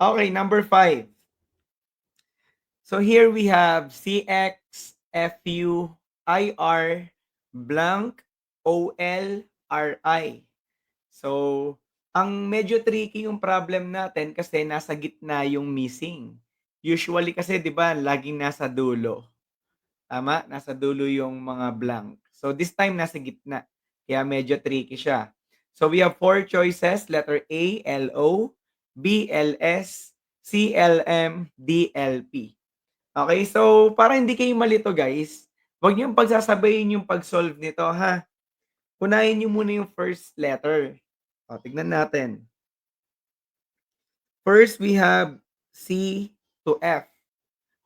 Okay, number 5. So here we have CX, FU, IR, blank, OL, RI. So, ang medyo tricky yung problem natin kasi nasa gitna yung missing. Usually kasi 'di ba laging nasa dulo, tama? Nasa dulo yung mga blank. So this time nasa gitna, kaya medyo tricky siya. So we have 4 choices, letter A, LO, B, LS, C, LM, D, LP. Okay, so para hindi kayo malito guys, wag niyong pagsasabayin yung pag-solve nito ha. Unahin niyo muna yung first letter. O, tignan natin. First, we have C to F.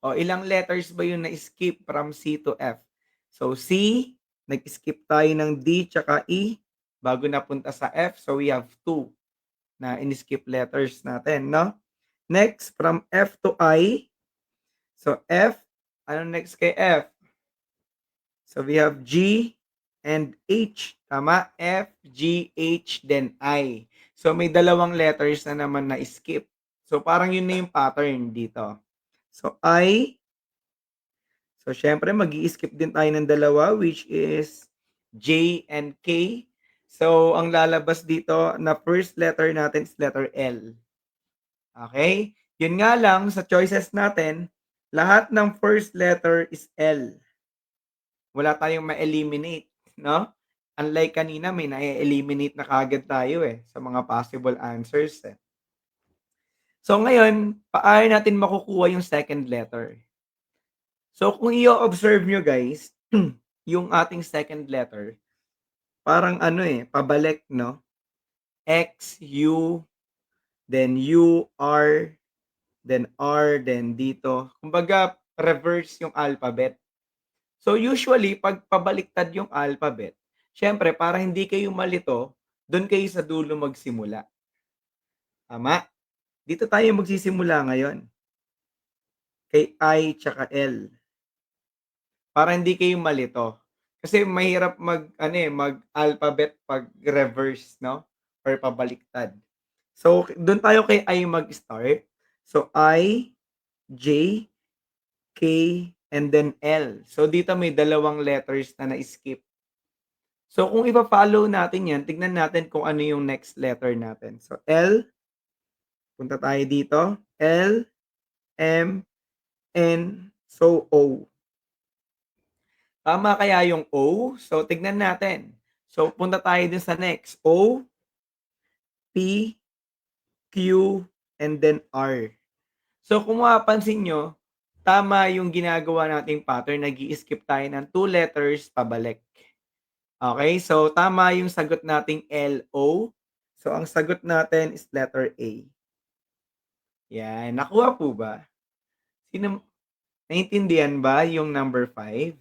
O, ilang letters ba yung na-skip from C to F? So, C, nag-skip tayo ng D tsaka E bago napunta sa F. So, we have 2 na in-skip letters natin, no? Next, from F to I. So, F, ano next kay F? So, we have G and H. Tama? F, G, H, then I. So, may dalawang letters na naman na skip. So, parang yun na yung pattern dito. So, I. So, syempre, mag skip din tayo ng dalawa, which is J and K. So, ang lalabas dito na first letter natin is letter L. Okay? Yun nga lang, sa choices natin, lahat ng first letter is L. Wala tayong ma-eliminate, no? Unlike kanina may na-eliminate na kaagad tayo, eh, sa mga possible answers, eh. So ngayon, paano natin makukuha yung second letter? So kung i-o-observe niyo guys, yung ating second letter, parang ano, eh, pabalik 'no? X, U, then U, R, then dito. Kumbaga reverse yung alphabet. So usually 'pag pabaliktad yung alphabet, siyempre para hindi kayo malito, dun kayo sa dulo magsimula, tama? Dito tayo magsisimula ngayon, kay I tsaka L, para hindi kayo malito. Kasi mahirap mag-ano, eh, mag-alphabet 'pag reverse 'no, or pabaliktad. So dun tayo kay I mag-start. So I, J, K, and then L. So dito may dalawang letters na na-skip. So kung ifa-follow natin 'yan, tignan natin kung ano yung next letter natin. So L, punta tayo dito, L, M, N, so O. Tama kaya yung O? So tignan natin. So punta tayo dun sa next, O, P, Q, and then R. So kung mapapansin niyo, tama yung ginagawa nating pattern, nag-i-skip tayo ng 2 letters pabalik. Okay, so tama yung sagot nating LO. So ang sagot natin is letter A. Yan, nakuha po ba? Sino naintindihan ba yung number 5?